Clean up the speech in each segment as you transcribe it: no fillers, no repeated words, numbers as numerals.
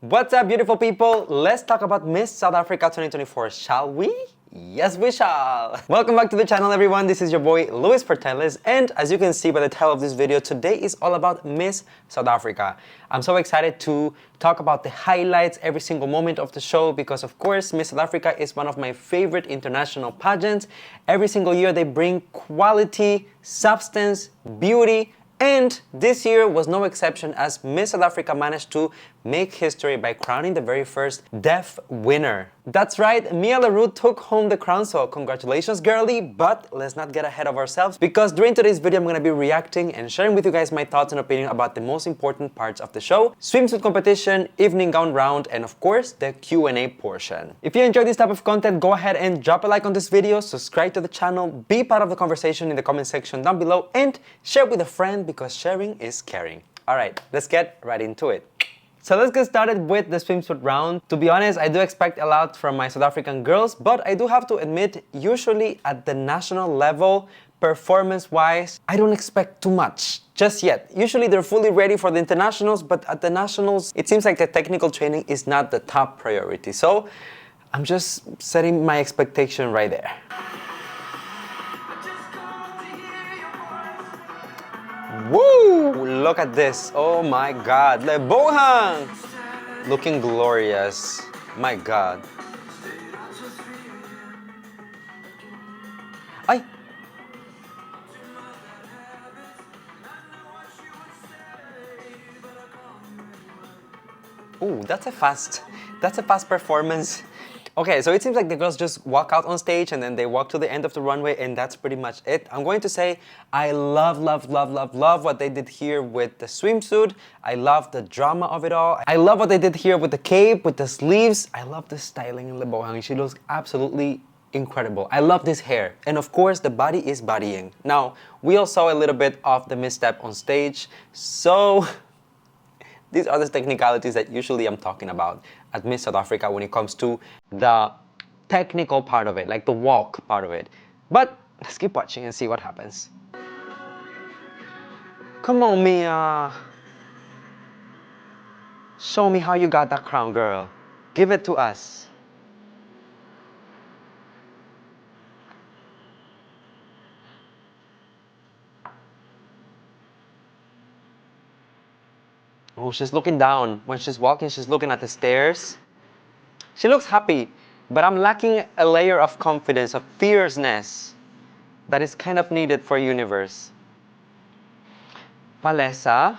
What's up, beautiful people? Let's talk about Miss South Africa 2024, shall we? Yes, we shall! Welcome back to the channel, everyone. This is your boy, Portelles, and as you can see by the title of this video, today is all about Miss South Africa. I'm so excited to talk about the highlights, every single moment of the show, because of course, Miss South Africa is one of my favorite international pageants. Every single year, they bring quality, substance, beauty, and this year was no exception as Miss South Africa managed to make history by crowning the very first deaf winner. That's right, Mia LaRue took home the crown, so congratulations, girlie, but let's not get ahead of ourselves because during today's video I'm going to be reacting and sharing with you guys my thoughts and opinion about the most important parts of the show, swimsuit competition, evening gown round, and of course the Q&A portion. If you enjoy this type of content, go ahead and drop a like on this video, subscribe to the channel, be part of the conversation in the comment section down below, and share with a friend because sharing is caring. Alright, let's get right into it. So let's get started with the swimsuit round. To be honest, I do expect a lot from my South African girls, but I do have to admit, usually at the national level, performance-wise, I don't expect too much just yet. Usually they're fully ready for the internationals, but at the nationals, it seems like the technical training is not the top priority. So I'm just setting my expectation right there. Woo! Look at this. Oh my God. Lebohang! Looking glorious. My God. Ay! Ooh, that's a fast performance. Okay, so it seems like the girls just walk out on stage and then they walk to the end of the runway and that's pretty much it. I'm going to say I love what they did here with the swimsuit. I love the drama of it all. I love what they did here with the cape, with the sleeves. I love the styling in Lebohang. She looks absolutely incredible. I love this hair. And of course, the body is bodying. Now, we all saw a little bit of the misstep on stage, so these are the technicalities that usually I'm talking about at Miss South Africa when it comes to the technical part of it, like the walk part of it. But let's keep watching and see what happens. Come on, Mia. Show me how you got that crown, girl. Give it to us. Oh, she's looking down. When she's walking, she's looking at the stairs. She looks happy, but I'm lacking a layer of confidence, of fierceness that is kind of needed for universe. Palesa.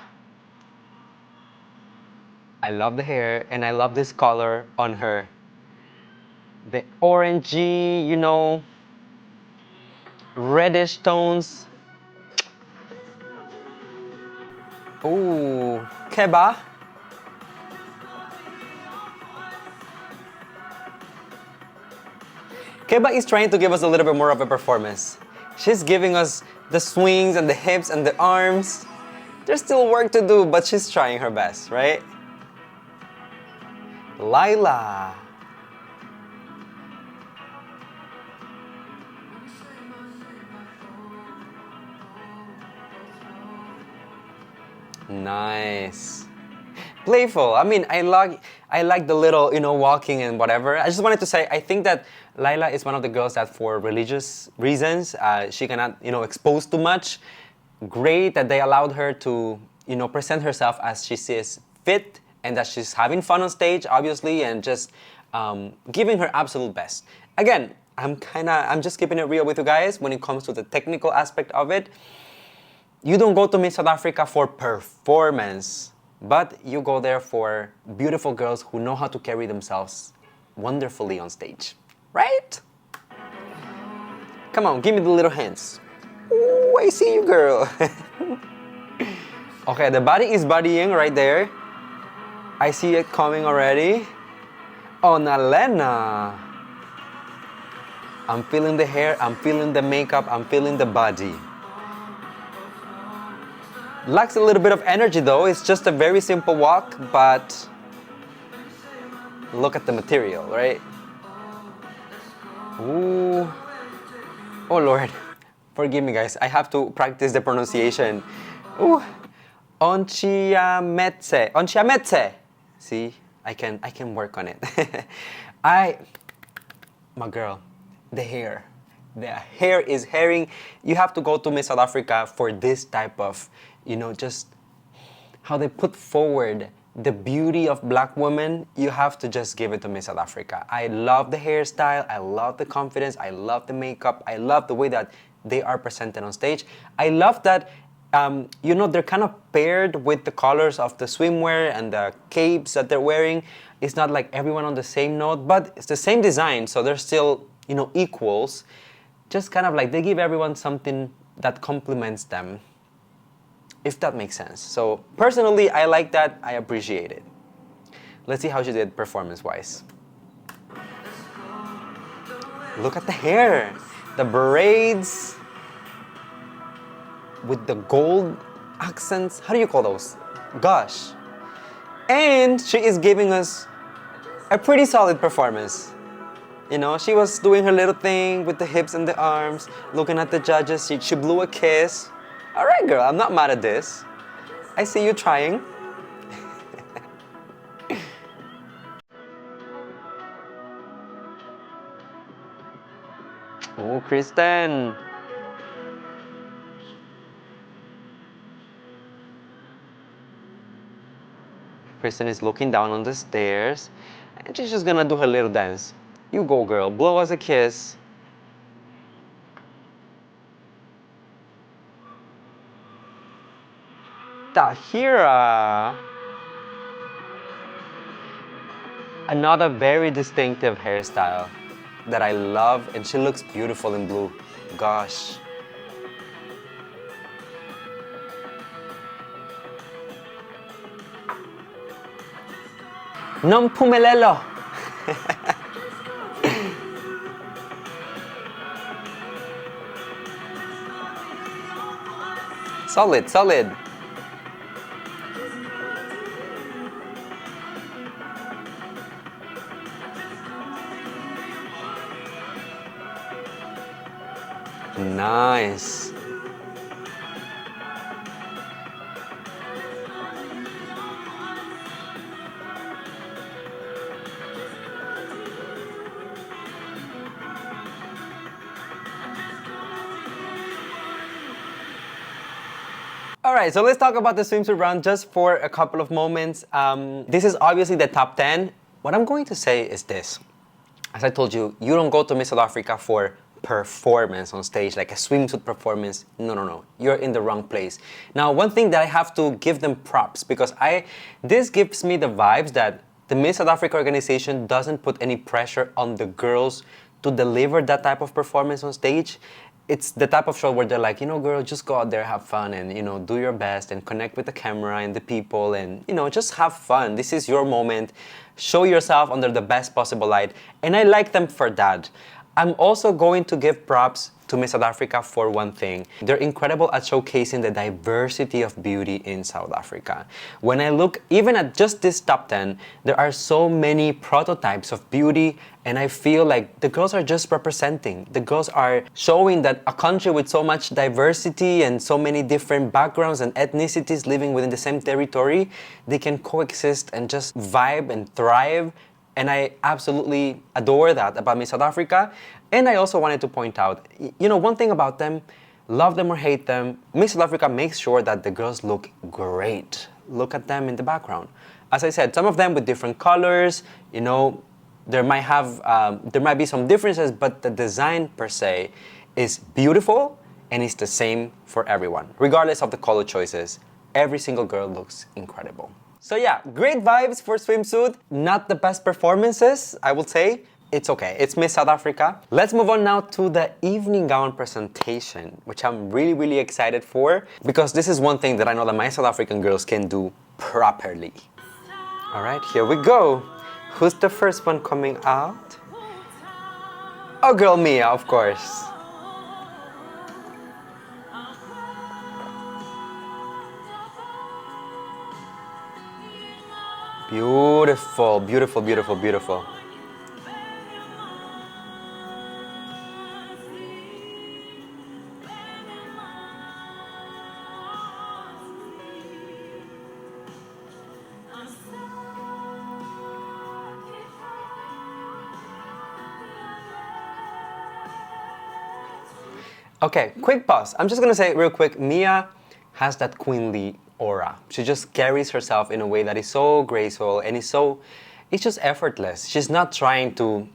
I love the hair and I love this color on her. The orangey, you know, reddish tones. Ooh, Keba. Keba is trying to give us a little bit more of a performance. She's giving us the swings and the hips and the arms. There's still work to do, but she's trying her best, right? Lila. Nice. Playful. I mean, I like the little, you know, walking and whatever. I just wanted to say, I think that Lila is one of the girls that for religious reasons, she cannot, you know, expose too much. Great that they allowed her to, you know, present herself as she sees fit and that she's having fun on stage, obviously, and just giving her absolute best. Again, I'm just keeping it real with you guys when it comes to the technical aspect of it. You don't go to Miss South Africa for performance, but you go there for beautiful girls who know how to carry themselves wonderfully on stage, right? Come on, give me the little hands. Ooh, I see you, girl. Okay, the body is bodying right there. I see it coming already. Oh, Nalena. I'm feeling the hair, I'm feeling the makeup, I'm feeling the body. Lacks a little bit of energy though. It's just a very simple walk, but look at the material, right? Ooh. Oh Lord. Forgive me guys. I have to practice the pronunciation. Ooh. Onchiametse. Onchiametse. See? I can work on it. I my girl, the hair. The hair is herring. You have to go to Miss South Africa for this type of, just how they put forward the beauty of black women. You have to just give it to Miss South Africa. I love the hairstyle. I love the confidence. I love the makeup. I love the way that they are presented on stage. I love that, they're kind of paired with the colors of the swimwear and the capes that they're wearing. It's not like everyone on the same note, but it's the same design, so they're still, equals. Just kind of like they give everyone something that complements them, if that makes sense. So personally, I like that. I appreciate it. Let's see how she did performance-wise. Look at the hair, the braids with the gold accents. How do you call those? Gosh. And she is giving us a pretty solid performance. She was doing her little thing with the hips and the arms, looking at the judges. She blew a kiss. All right, girl, I'm not mad at this. I see you trying. Oh, Kristen. Kristen is looking down on the stairs, and she's just gonna do her little dance. You go, girl. Blow us a kiss. Tahira. Another very distinctive hairstyle that I love, and she looks beautiful in blue. Gosh. Non pumelelo. Solid, solid. Nice. All right, so let's talk about the swimsuit round just for a couple of moments. This is obviously the top 10. What I'm going to say is this. As I told you, you don't go to Miss South Africa for performance on stage, like a swimsuit performance. No. You're in the wrong place. Now, one thing that I have to give them props, because this gives me the vibes that the Miss South Africa organization doesn't put any pressure on the girls to deliver that type of performance on stage. It's the type of show where they're like, girl, just go out there, have fun, and, do your best and connect with the camera and the people and, just have fun. This is your moment. Show yourself under the best possible light. And I like them for that. I'm also going to give props to Miss South Africa for one thing. They're incredible at showcasing the diversity of beauty in South Africa. When I look even at just this top 10, there are so many prototypes of beauty, and I feel like the girls are just representing. The girls are showing that a country with so much diversity and so many different backgrounds and ethnicities living within the same territory, they can coexist and just vibe and thrive. And I absolutely adore that about Miss South Africa. And I also wanted to point out, one thing about them, love them or hate them, Miss South Africa makes sure that the girls look great. Look at them in the background. As I said, some of them with different colors, there might be some differences, but the design per se is beautiful and it's the same for everyone. Regardless of the color choices, every single girl looks incredible. So yeah, great vibes for swimsuit. Not the best performances, I would say. It's okay, it's Miss South Africa. Let's move on now to the evening gown presentation, which I'm really, really excited for, because this is one thing that I know that my South African girls can do properly. All right, here we go. Who's the first one coming out? Oh, girl Mia, of course. Beautiful, beautiful, beautiful, beautiful. Okay, quick pause. I'm just gonna say real quick, Mia has that queenly aura. She just carries herself in a way that is so graceful and it's just effortless. She's not trying to,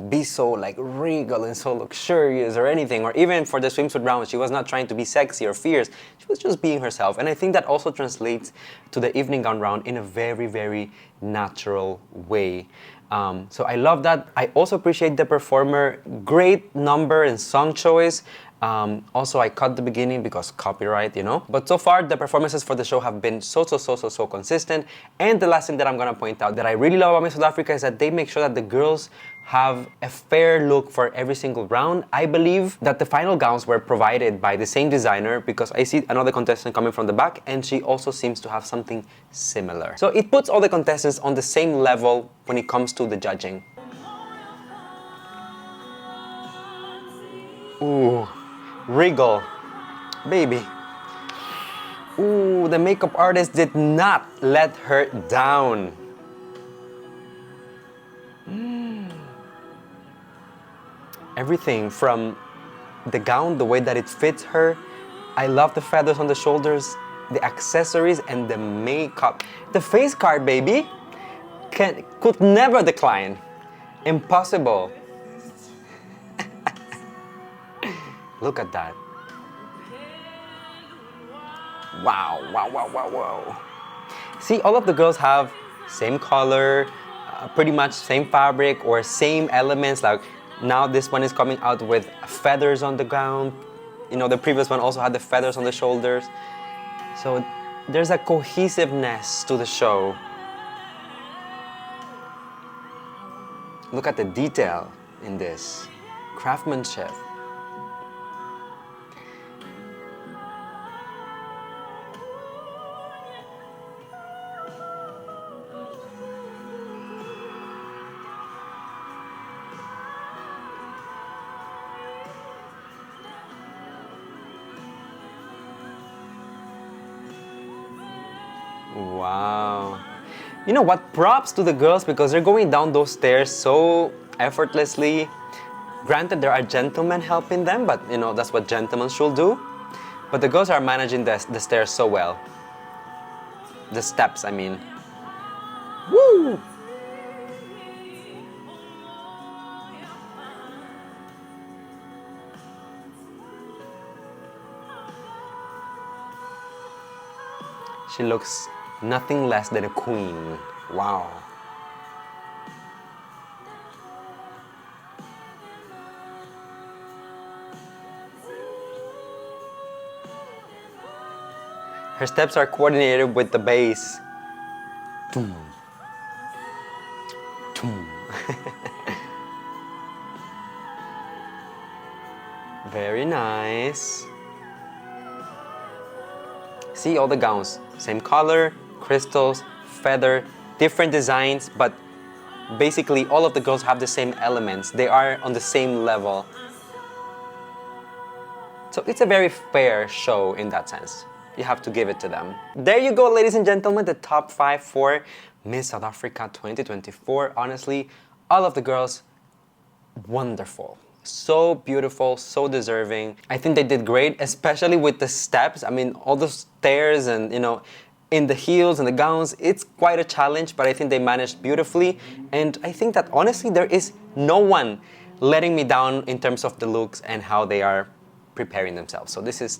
be so like regal and so luxurious or anything, or even for the swimsuit round, she was not trying to be sexy or fierce. She was just being herself. And I think that also translates to the evening gown round in a very, very natural way. So I love that. I also appreciate the performer. Great number and song choice. Also, I cut the beginning because copyright, But so far, the performances for the show have been so consistent. And the last thing that I'm gonna point out that I really love about Miss South Africa is that they make sure that the girls have a fair look for every single round. I believe that the final gowns were provided by the same designer because I see another contestant coming from the back and she also seems to have something similar. So it puts all the contestants on the same level when it comes to the judging. Ooh, regal, baby. Ooh, the makeup artist did not let her down. Everything from the gown, the way that it fits her. I love the feathers on the shoulders, the accessories, and the makeup. The face card, baby, could never decline. Impossible. Look at that. Wow. See, all of the girls have same color, pretty much same fabric or same elements. Like now this one is coming out with feathers on the gown. The previous one also had the feathers on the shoulders. So there's a cohesiveness to the show. Look at the detail in this. Craftsmanship. Wow. You know what? Props to the girls because they're going down those stairs so effortlessly. Granted, there are gentlemen helping them, but that's what gentlemen should do. But the girls are managing the stairs so well. The steps, I mean. Woo! She looks nothing less than a queen. Wow. Her steps are coordinated with the bass. Boom. Boom. Very nice. See all the gowns, same color, crystals, feather, different designs, but basically all of the girls have the same elements. They are on the same level. So it's a very fair show in that sense. You have to give it to them. There you go, ladies and gentlemen, the top 5 for Miss South Africa 2024. Honestly, all of the girls, wonderful. So beautiful, so deserving. I think they did great, especially with the steps. I mean, all the stairs and, in the heels and the gowns, it's quite a challenge, but I think they managed beautifully. And I think that honestly, there is no one letting me down in terms of the looks and how they are preparing themselves. So this is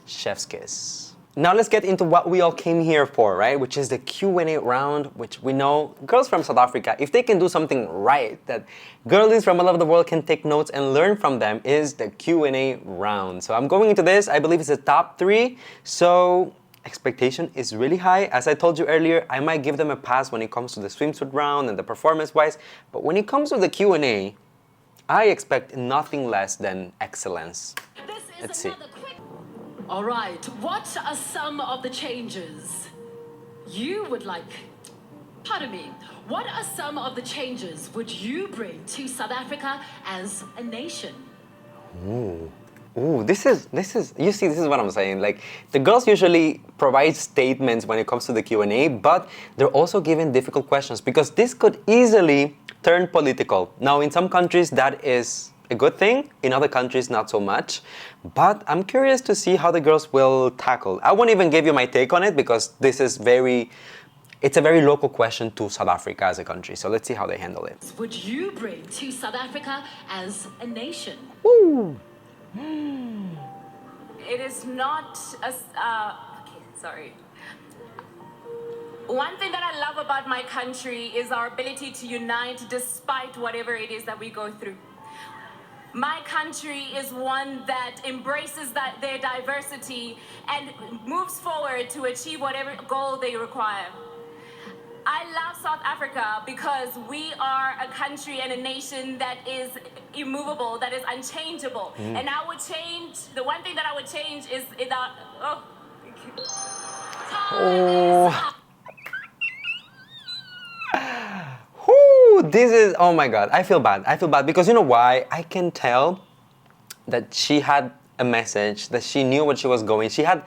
chef's kiss. Now let's get into what we all came here for, right? Which is the Q&A round, which we know girls from South Africa, if they can do something right, that girlies from all over the world can take notes and learn from them, is the Q&A round. So I'm going into this, I believe it's the top 3. So expectation is really high. As I told you earlier, I might give them a pass when it comes to the swimsuit round and the performance-wise, but when it comes to the Q&A, I expect nothing less than excellence. Let's see. All right, what are some of the changes you would like? Pardon me. What are some of the changes would you bring to South Africa as a nation? Ooh, this is, you see, this is what I'm saying. Like, the girls usually provide statements when it comes to the Q&A, but they're also given difficult questions because this could easily turn political. Now, in some countries, that is a good thing. In other countries, not so much. But I'm curious to see how the girls will tackle. I won't even give you my take on it because this is it's a very local question to South Africa as a country. So let's see how they handle it. Would you bring to South Africa as a nation? Woo! It is not a... okay, sorry. One thing that I love about my country is our ability to unite despite whatever it is that we go through. My country is one that embraces their diversity and moves forward to achieve whatever goal they require. I love South Africa because we are a country and a nation that is immovable, that is unchangeable. And I would change, the one thing that I would change is that, This is, oh my God, I feel bad. I feel bad because you know why? I can tell that she had a message, that she knew what she was going. She had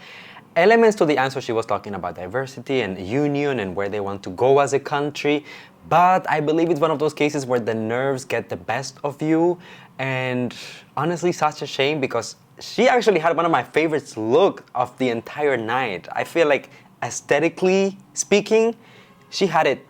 elements to the answer. She was talking about diversity and union and where they want to go as a country. But I believe it's one of those cases where the nerves get the best of you. And honestly, such a shame because she actually had one of my favorites look of the entire night. I feel like aesthetically speaking, she had it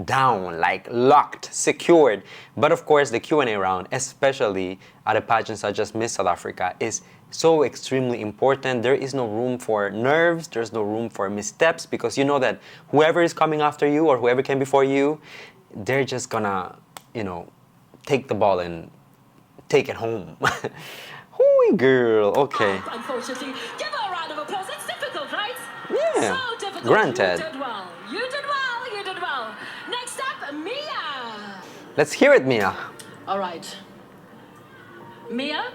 down, like locked, secured. But of course, the Q&A round, especially at a pageant such as Miss South Africa, is so extremely important. There is no room for nerves, there's no room for missteps, because you know that whoever is coming after you or whoever came before you, they're just gonna, you know, take the ball and take it home. Hooey girl, okay. Unfortunately, give her a round of applause. It's difficult, right? Yeah, So difficult. granted. You did well. You did well. You did well. Next up, Mia. Let's hear it, Mia. All right. Mia,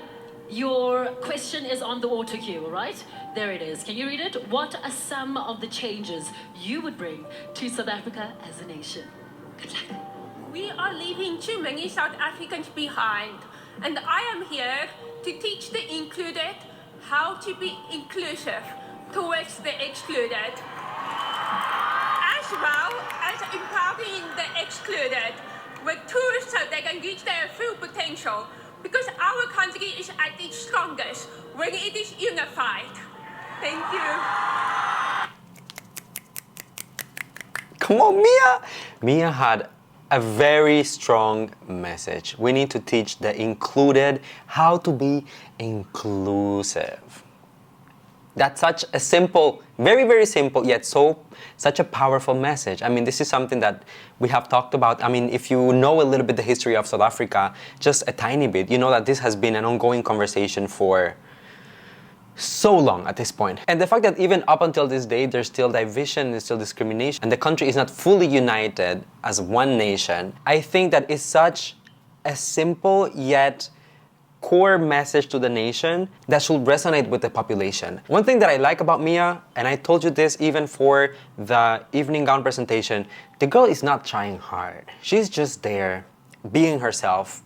your question is on the auto cue, all right? There it is. Can you read it? What are some of the changes you would bring to South Africa as a nation? Good luck. We are leaving too many South Africans behind, and I am here to teach the included how to be inclusive towards the excluded, as well as empowering the excluded with tools so they can reach their full potential, because our country is at its strongest when it is unified. Thank you. Come on, Mia! Mia had a very strong message. We need to teach the included how to be inclusive. That's such a simple, very, very simple, yet such a powerful message. I mean, this is something that we have talked about. I mean, if you know a little bit the history of South Africa, just a tiny bit, you know that this has been an ongoing conversation for so long at this point. And the fact that even up until this day, there's still division, there's still discrimination, and the country is not fully united as one nation, I think that is such a simple yet core message to the nation that should resonate with the population. One thing that I like about Mia, and I told you this even for the evening gown presentation, the girl is not trying hard. She's just there, being herself,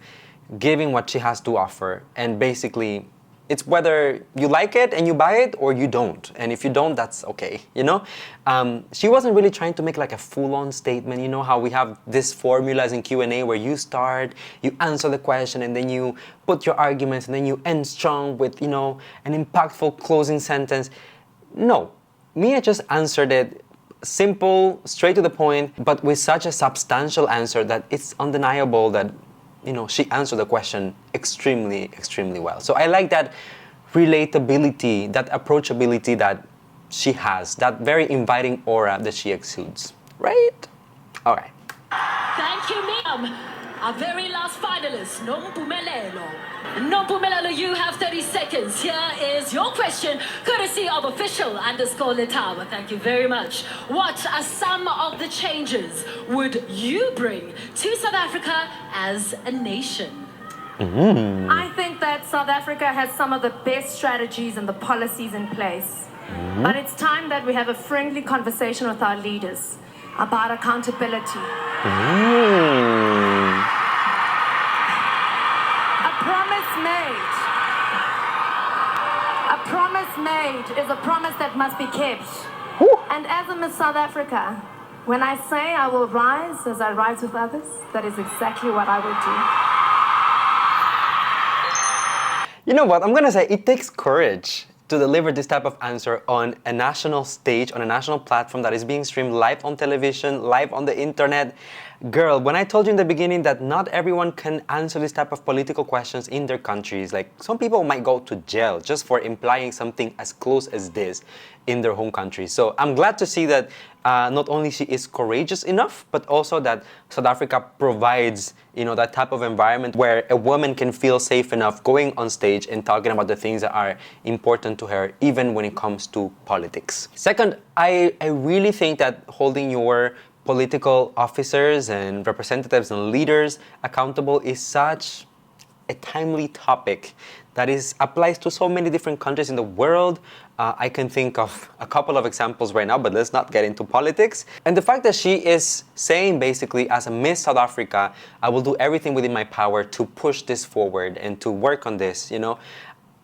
giving what she has to offer, and basically it's whether you like it and you buy it or you don't. And if you don't, that's okay, you know? She wasn't really trying to make like a full-on statement. You know how we have these formulas in Q&A where you start, you answer the question, and then you put your arguments, and then you end strong with, you know, an impactful closing sentence. No, Mia just answered it simple, straight to the point, but with such a substantial answer that it's undeniable that, you know, she answered the question extremely, extremely well. So I like that relatability, that approachability that she has, that very inviting aura that she exudes, right? All right. Thank you, ma'am. Our very last finalist, Nompumelelo. Nompumelelo, you have 30 seconds. Here is your question, courtesy of official_Letaba. Thank you very much. What are some of the changes would you bring to South Africa as a nation? I think that South Africa has some of the best strategies and the policies in place. But it's time that we have a friendly conversation with our leaders about accountability. A promise made is a promise that must be kept. And as a Miss South Africa, when I say I will rise as I rise with others, that is exactly what I will do. You know what? I'm gonna say it takes courage to deliver this type of answer on a national stage, on a national platform that is being streamed live on television, live on the internet. Girl, when I told you in the beginning that not everyone can answer this type of political questions in their countries, like some people might go to jail just for implying something as close as this in their home country. So I'm glad to see that not only she is courageous enough, but also that South Africa provides, you know, that type of environment where a woman can feel safe enough going on stage and talking about the things that are important to her, even when it comes to politics. Second, I really think that holding your political officers and representatives and leaders accountable is such a timely topic that applies to so many different countries in the world. I can think of a couple of examples right now, but let's not get into politics. And the fact that she is saying basically, as a Miss South Africa, I will do everything within my power to push this forward and to work on this, you know.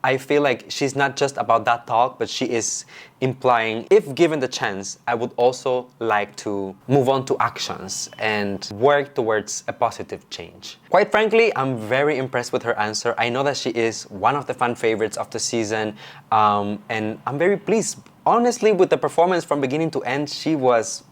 I feel like she's not just about that talk, but she is implying, if given the chance, I would also like to move on to actions and work towards a positive change. Quite frankly, I'm very impressed with her answer. I know that she is one of the fan favorites of the season, and I'm very pleased. Honestly, with the performance from beginning to end, she was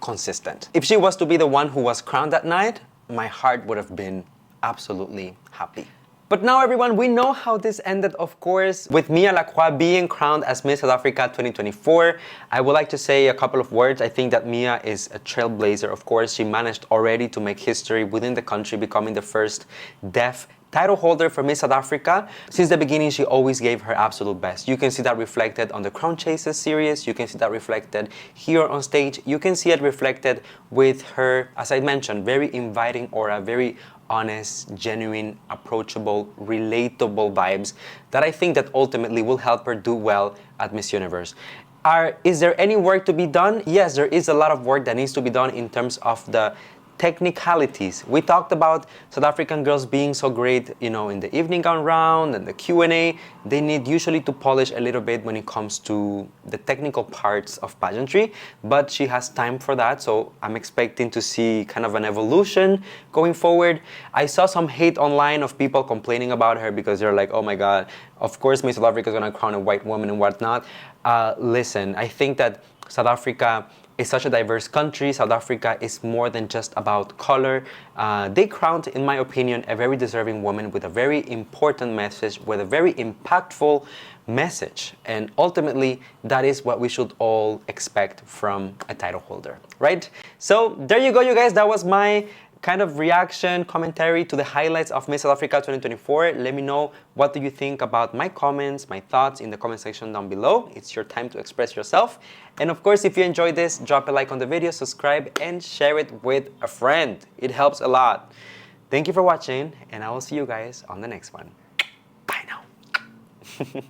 consistent. If she was to be the one who was crowned that night, my heart would have been absolutely happy. But now, everyone, we know how this ended, of course, with Mia Lacroix being crowned as Miss South Africa 2024. I would like to say a couple of words. I think that Mia is a trailblazer, of course. She managed already to make history within the country, becoming the first deaf title holder for Miss South Africa. Since the beginning, she always gave her absolute best. You can see that reflected on the Crown Chases series. You can see that reflected here on stage. You can see it reflected with her, as I mentioned, very inviting aura, very honest, genuine, approachable, relatable vibes that I think that ultimately will help her do well at Miss Universe. Is there any work to be done? Yes, there is a lot of work that needs to be done in terms of the technicalities. We talked about South African girls being so great, you know, in the evening gown round and the Q&A. They need usually to polish a little bit when it comes to the technical parts of pageantry, but she has time for that, so I'm expecting to see kind of an evolution going forward. I saw some hate online of people complaining about her because they're like, oh my God, of course Miss South Africa is gonna crown a white woman and whatnot. Listen, I think that South Africa is such a diverse country. South Africa is more than just about color. They crowned, in my opinion, a very deserving woman with a very important message, with a very impactful message. And ultimately, that is what we should all expect from a title holder, right? So there you go, you guys. That was my kind of reaction, commentary to the highlights of Miss South Africa 2024. Let me know, what do you think about my comments, my thoughts in the comment section down below. It's your time to express yourself. And of course, if you enjoyed this, drop a like on the video, subscribe, and share it with a friend. It helps a lot. Thank you for watching, and I will see you guys on the next one. Bye now.